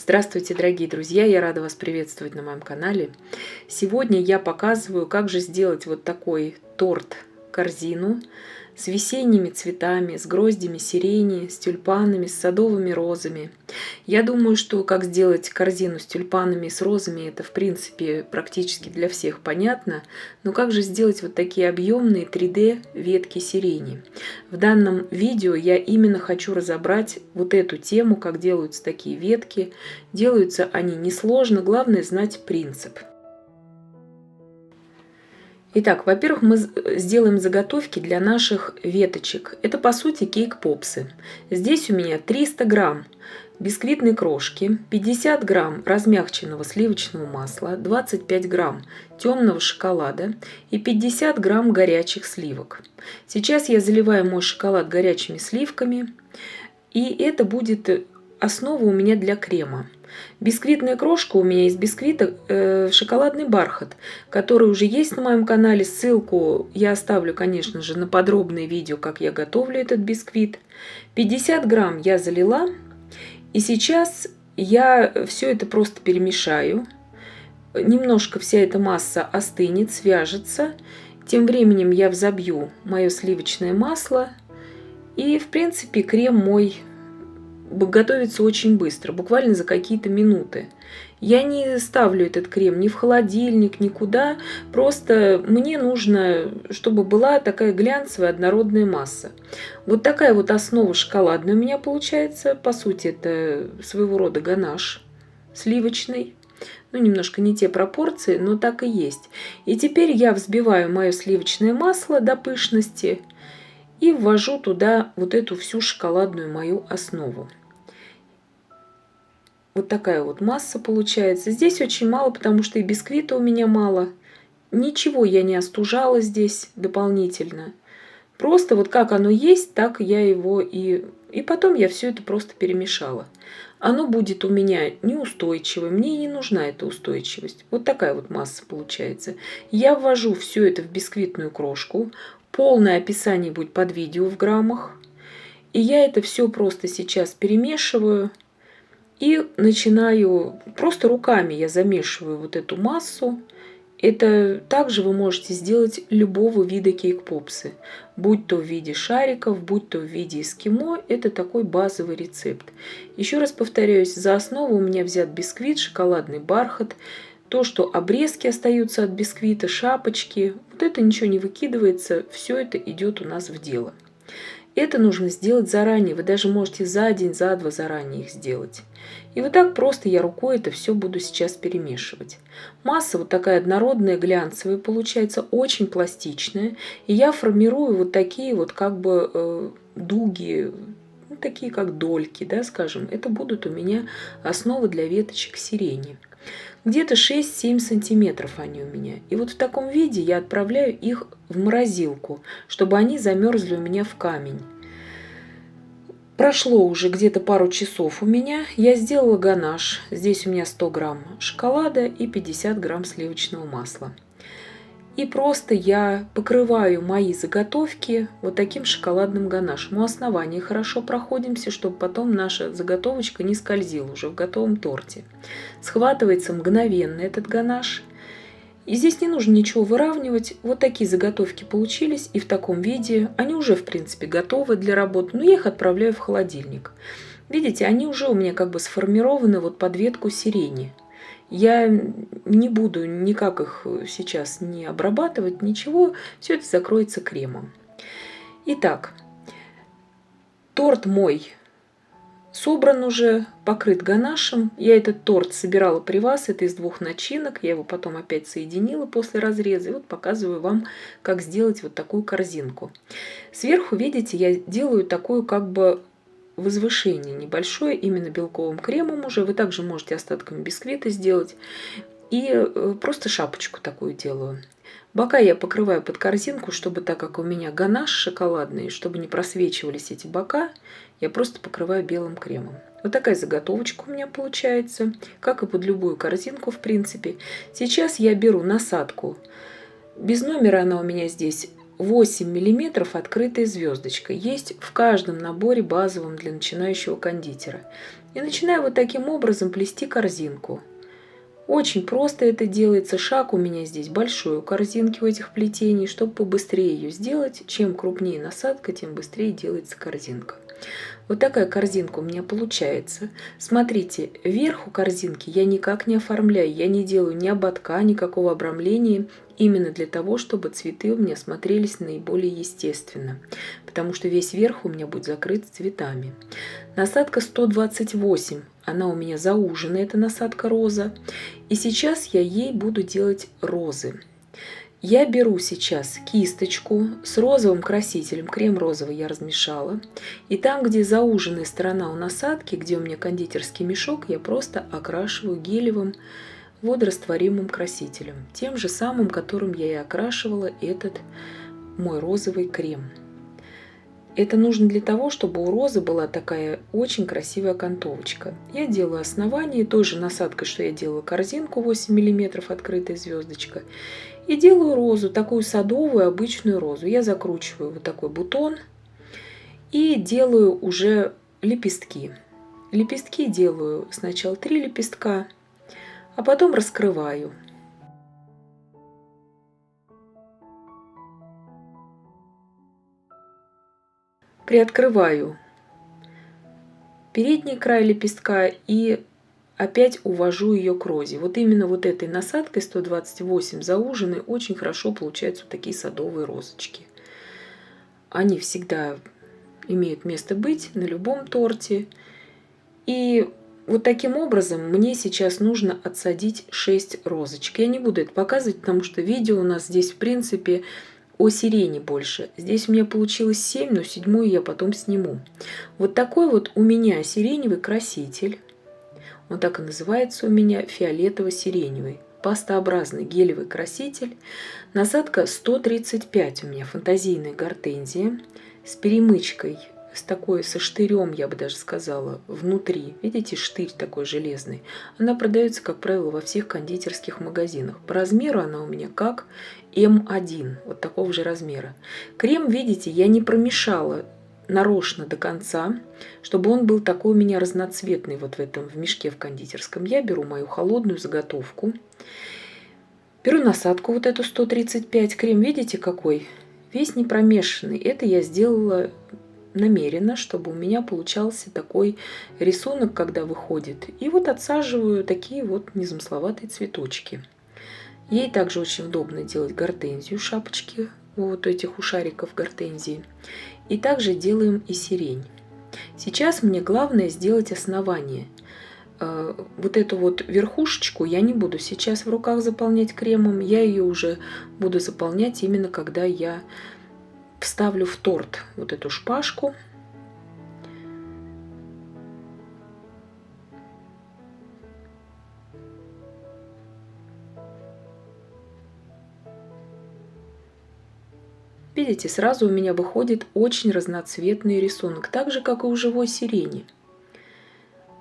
Здравствуйте, дорогие друзья! Я рада вас приветствовать на моем канале. Сегодня я показываю, как же сделать вот такой торт-корзину с весенними цветами, с гроздями сирени, с тюльпанами, с садовыми розами. Я думаю, что как сделать корзину с тюльпанами и с розами, это в принципе практически для всех понятно. Но как же сделать вот такие объемные 3D ветки сирени? В данном видео я именно хочу разобрать вот эту тему, как делаются такие ветки. Делаются они несложно, главное знать принцип. Итак, во-первых, мы сделаем заготовки для наших веточек. Это по сути кейк-попсы. Здесь у меня 300 грамм бисквитной крошки, 50 грамм размягченного сливочного масла, 25 грамм темного шоколада и 50 грамм горячих сливок. Сейчас я заливаю мой шоколад горячими сливками, и это будет основа у меня для крема. Бисквитная крошка у меня из бисквита шоколадный бархат, который уже есть на моем канале. Ссылку я оставлю, конечно же, на подробное видео, как я готовлю этот бисквит. 50 грамм я залила. И сейчас я все это просто перемешаю. Немножко вся эта масса остынет, свяжется. Тем временем я взобью мое сливочное масло. И, в принципе, крем мой готовится очень быстро, буквально за какие-то минуты. Я не ставлю этот крем ни в холодильник, никуда. Просто мне нужно, чтобы была такая глянцевая однородная масса. Вот такая вот основа шоколадная у меня получается. По сути, это своего рода ганаш сливочный. Ну, немножко не те пропорции, но так и есть. И теперь я взбиваю мое сливочное масло до пышности и ввожу туда вот эту всю шоколадную мою основу. Вот такая вот масса получается. Здесь очень мало, потому что и бисквита у меня мало. Ничего я не остужала здесь дополнительно. Просто вот как оно есть, так я его и потом я все это просто перемешала. Оно будет у меня неустойчивое, мне не нужна эта устойчивость. Вот такая вот масса получается. Я ввожу все это в бисквитную крошку. Полное описание будет под видео в граммах. И я это все просто сейчас перемешиваю. И начинаю, просто руками я замешиваю вот эту массу. Это также вы можете сделать любого вида кейк-попсы. Будь то в виде шариков, будь то в виде эскимо. Это такой базовый рецепт. Еще раз повторяюсь, за основу у меня взят бисквит, шоколадный бархат. То, что обрезки остаются от бисквита, шапочки. Вот это ничего не выкидывается. Все это идет у нас в дело. Это нужно сделать заранее. Вы даже можете за день, за два заранее их сделать. И вот так просто я рукой это все буду сейчас перемешивать. Масса вот такая однородная, глянцевая получается, очень пластичная. И я формирую вот такие вот как бы дуги, ну, такие как дольки, да, скажем. Это будут у меня основы для веточек сирени. Где-то 6-7 сантиметров они у меня. И вот в таком виде я отправляю их в морозилку, чтобы они замерзли у меня в камень. Прошло уже где-то пару часов у меня. Я сделала ганаш. Здесь у меня 100 грамм шоколада и 50 грамм сливочного масла. И просто я покрываю мои заготовки вот таким шоколадным ганашем. У основания хорошо проходимся, чтобы потом наша заготовочка не скользила уже в готовом торте. Схватывается мгновенно этот ганаш. И здесь не нужно ничего выравнивать. Вот такие заготовки получились. И в таком виде они уже, в принципе, готовы для работы. Но я их отправляю в холодильник. Видите, они уже у меня как бы сформированы вот под ветку сирени. Я не буду никак их сейчас не обрабатывать, ничего. Все это закроется кремом. Итак, торт мой собран уже, покрыт ганашем. Я этот торт собирала при вас, это из двух начинок. Я его потом опять соединила после разреза. И вот показываю вам, как сделать вот такую корзинку. Сверху, видите, я делаю такую как бы возвышение небольшое, именно белковым кремом уже. Вы также можете остатками бисквита сделать. И просто шапочку такую делаю. Бока я покрываю под корзинку, чтобы, так как у меня ганаш шоколадный, чтобы не просвечивались эти бока, я просто покрываю белым кремом. Вот такая заготовочка у меня получается, как и под любую корзинку, в принципе. Сейчас я беру насадку. Без номера она у меня здесь 8 миллиметров открытая звездочка. Есть в каждом наборе базовом для начинающего кондитера. И начинаю вот таким образом плести корзинку. Очень просто это делается. Шаг у меня здесь большой у корзинки у этих плетений. Чтобы побыстрее ее сделать, чем крупнее насадка, тем быстрее делается корзинка. Вот такая корзинка у меня получается. Смотрите, вверху корзинки я никак не оформляю. Я не делаю ни ободка, никакого обрамления. Именно для того, чтобы цветы у меня смотрелись наиболее естественно. Потому что весь верх у меня будет закрыт цветами. Насадка 128. Она у меня зауженная, это насадка роза. И сейчас я ей буду делать розы. Я беру сейчас кисточку с розовым красителем, крем розовый я размешала. И там, где зауженная сторона у насадки, где у меня кондитерский мешок, я просто окрашиваю гелевым водорастворимым красителем. Тем же самым, которым я и окрашивала этот мой розовый крем. Это нужно для того, чтобы у розы была такая очень красивая окантовочка. Я делаю основание той же насадкой, что я делала корзинку 8 мм открытая звездочка. И делаю розу, такую садовую обычную розу. Я закручиваю вот такой бутон и делаю уже лепестки. Лепестки делаю сначала 3 лепестка, а потом раскрываю. Приоткрываю передний край лепестка и опять увожу ее к розе. Вот именно вот этой насадкой 128 зауженной очень хорошо получаются вот такие садовые розочки. Они всегда имеют место быть на любом торте. И вот таким образом мне сейчас нужно отсадить 6 розочек. Я не буду это показывать, потому что видео у нас здесь в принципе о сирени больше. Здесь у меня получилось 7, но 7 я потом сниму. Вот такой вот у меня сиреневый краситель. Он так и называется у меня, фиолетово-сиреневый. Пастообразный гелевый краситель. Насадка 135 у меня, фантазийная гортензия с перемычкой, со штырем, я бы даже сказала, внутри. Видите, штырь такой железный. Она продается, как правило, во всех кондитерских магазинах. По размеру она у меня как М1, вот такого же размера. Крем, видите, я не промешала нарочно до конца, чтобы он был такой у меня разноцветный вот в мешке в кондитерском. Я беру мою холодную заготовку, беру насадку вот эту 135, крем, видите какой? Весь не промешанный. Это я сделала намеренно, чтобы у меня получался такой рисунок, когда выходит. И вот отсаживаю такие вот незамысловатые цветочки. Ей также очень удобно делать гортензию, шапочки вот этих у шариков гортензии. И также делаем и сирень. Сейчас мне главное сделать основание. Вот эту вот верхушечку я не буду сейчас в руках заполнять кремом. Я ее уже буду заполнять именно когда я вставлю в торт вот эту шпажку. Видите, сразу у меня выходит очень разноцветный рисунок, так же, как и у живой сирени.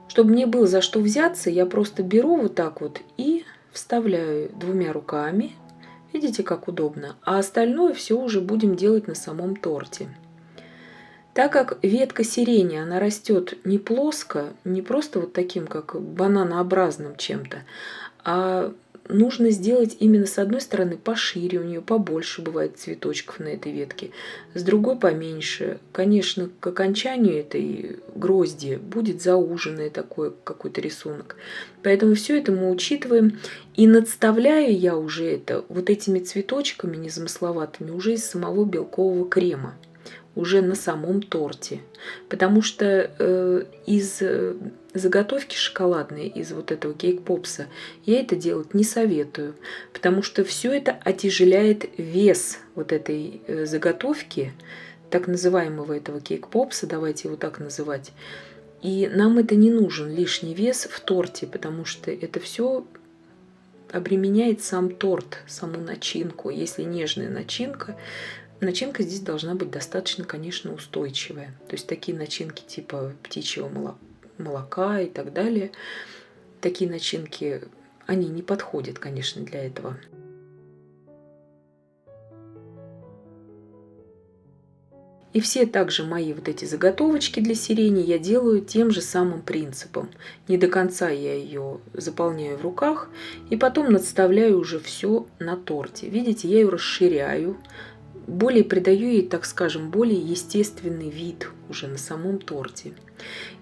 Чтобы мне было за что взяться, я просто беру вот так вот и вставляю 2 руками. Видите, как удобно. А остальное все уже будем делать на самом торте. Так как ветка сирени, она растет не плоско, не просто вот таким, как бананообразным чем-то, а нужно сделать именно с одной стороны пошире, у нее побольше бывает цветочков на этой ветке, с другой поменьше. Конечно, к окончанию этой грозди будет зауженный такой какой-то рисунок. Поэтому все это мы учитываем. И надставляю я уже это вот этими цветочками незамысловатыми уже из самого белкового крема, уже на самом торте. Потому что из заготовки шоколадной, из вот этого кейк-попса, я это делать не советую. Потому что все это отяжеляет вес вот этой заготовки, так называемого этого кейк-попса, давайте его так называть. И нам это не нужен лишний вес в торте, потому что это все обременяет сам торт, саму начинку. Если нежная начинка, начинка здесь должна быть достаточно, конечно, устойчивая. То есть такие начинки типа птичьего молока и так далее, такие начинки, они не подходят, конечно, для этого. И все также мои вот эти заготовочки для сирени я делаю тем же самым принципом. Не до конца я ее заполняю в руках и потом надставляю уже все на торте. Видите, я ее расширяю, более придаю ей, так скажем, более естественный вид уже на самом торте.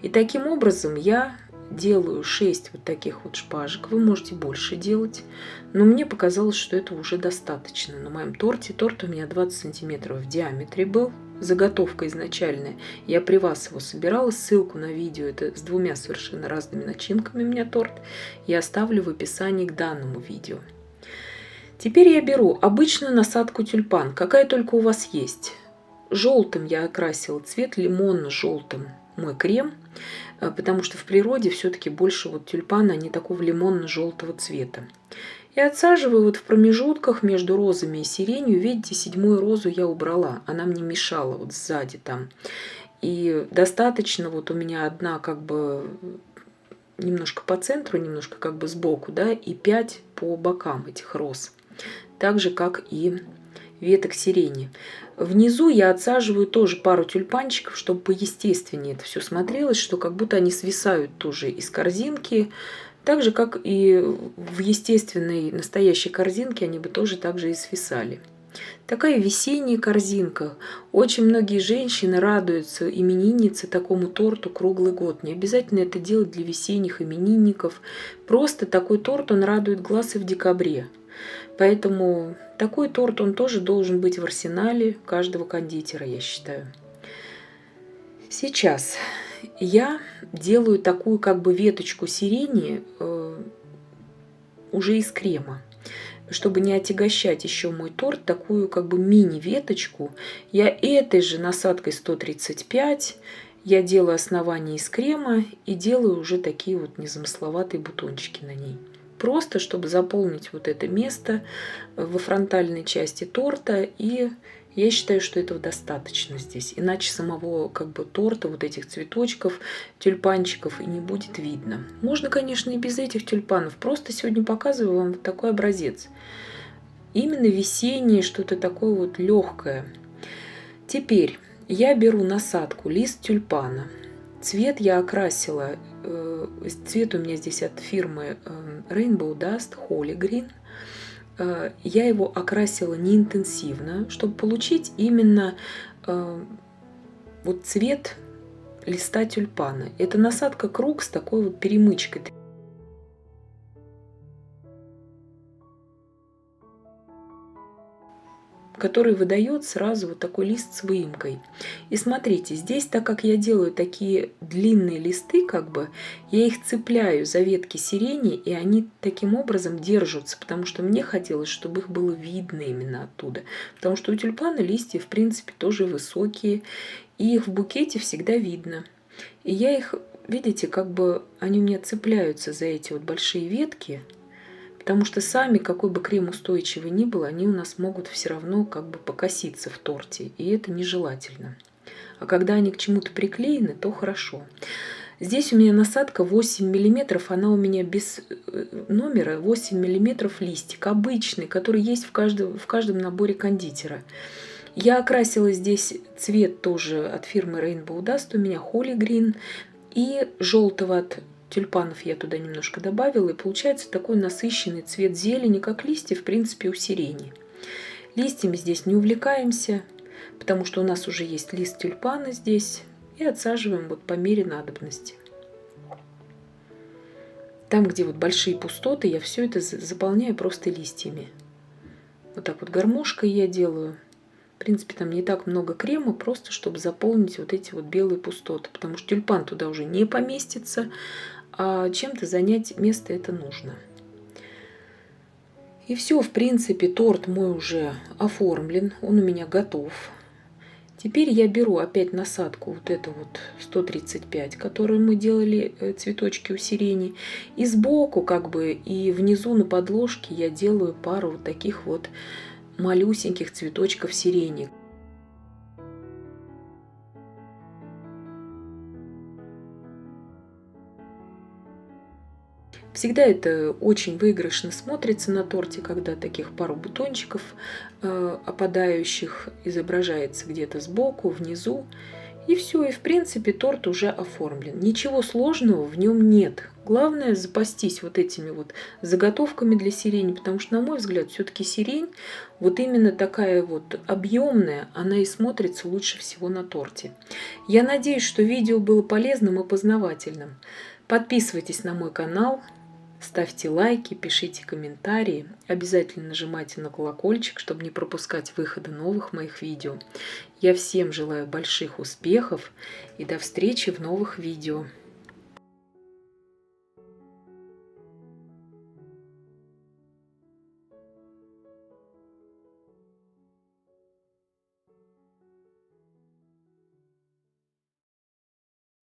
И таким образом я делаю 6 вот таких вот шпажек. Вы можете больше делать, но мне показалось, что это уже достаточно на моем торте. Торт у меня 20 сантиметров в диаметре был. Заготовка изначальная. Я при вас его собирала. Ссылку на видео, это с двумя совершенно разными начинками у меня торт, я оставлю в описании к данному видео. Теперь я беру обычную насадку тюльпан, какая только у вас есть. Желтым я окрасила цвет, лимонно-желтым мой крем, потому что в природе все-таки больше вот тюльпаны, они такого лимонно-желтого цвета. И отсаживаю вот в промежутках между розами и сиренью. Видите, 7-ю розу я убрала, она мне мешала вот сзади там. И достаточно, вот у меня одна как бы немножко по центру, немножко как бы сбоку, да, и 5 по бокам этих роз. Так же, как и веток сирени. Внизу я отсаживаю тоже пару тюльпанчиков, чтобы поестественнее это все смотрелось, что как будто они свисают тоже из корзинки. Так же, как и в естественной настоящей корзинке, они бы тоже так же и свисали. Такая весенняя корзинка. Очень многие женщины радуются, именинницы, такому торту круглый год. Не обязательно это делать для весенних именинников. Просто такой торт, он радует глаз и в декабре. Поэтому такой торт, он тоже должен быть в арсенале каждого кондитера, я считаю. Сейчас я делаю такую как бы веточку сирени уже из крема. Чтобы не отягощать еще мой торт, такую как бы мини-веточку, я этой же насадкой 135 я делаю основание из крема и делаю уже такие вот незамысловатые бутончики на ней. Просто чтобы заполнить вот это место во фронтальной части торта, и я считаю, что этого достаточно здесь. Иначе самого как бы торта, вот этих цветочков, тюльпанчиков и не будет видно. Можно, конечно, и без этих тюльпанов. Просто сегодня показываю вам вот такой образец. Именно весеннее, что-то такое вот легкое. Теперь я беру насадку, лист тюльпана. Цвет я окрасила, цвет у меня здесь от фирмы Rainbow Dust Holy Green. Я его окрасила не интенсивно, чтобы получить именно вот цвет листа тюльпана. Это насадка круг с такой вот перемычкой. Который выдает сразу вот такой лист с выемкой. И смотрите, здесь, так как я делаю такие длинные листы, как бы, я их цепляю за ветки сирени, и они таким образом держатся, потому что мне хотелось, чтобы их было видно именно оттуда. Потому что у тюльпана листья, в принципе, тоже высокие, и их в букете всегда видно. И я их, видите, как бы они у меня цепляются за эти вот большие ветки, потому что сами, какой бы крем устойчивый ни был, они у нас могут все равно как бы покоситься в торте, и это нежелательно. А когда они к чему-то приклеены, то хорошо. Здесь у меня насадка 8 мм, она у меня без номера, 8 мм листик, обычный, который есть в каждом наборе кондитера. Я окрасила здесь цвет тоже от фирмы Rainbow Dust, у меня Holy Green, и желтого от тюльпанов я туда немножко добавила, и получается такой насыщенный цвет зелени, как листья, в принципе, у сирени. Листьями здесь не увлекаемся, потому что у нас уже есть лист тюльпана здесь, и отсаживаем вот по мере надобности. Там, где вот большие пустоты, я все это заполняю просто листьями. Вот так вот гармошкой я делаю. В принципе, там не так много крема, просто чтобы заполнить вот эти вот белые пустоты, потому что тюльпан туда уже не поместится, а чем-то занять место это нужно. И все, в принципе, торт мой уже оформлен, он у меня готов. Теперь я беру опять насадку, вот эту вот 135, которую мы делали цветочки у сирени. И сбоку, как бы, и внизу на подложке я делаю пару вот таких вот малюсеньких цветочков сирени. Всегда это очень выигрышно смотрится на торте, когда таких пару бутончиков опадающих изображается где-то сбоку, внизу. И все, и в принципе торт уже оформлен. Ничего сложного в нем нет. Главное запастись вот этими вот заготовками для сирени, потому что, на мой взгляд, все-таки сирень вот именно такая вот объемная, она и смотрится лучше всего на торте. Я надеюсь, что видео было полезным и познавательным. Подписывайтесь на мой канал, ставьте лайки, пишите комментарии. Обязательно нажимайте на колокольчик, чтобы не пропускать выхода новых моих видео. Я всем желаю больших успехов и до встречи в новых видео.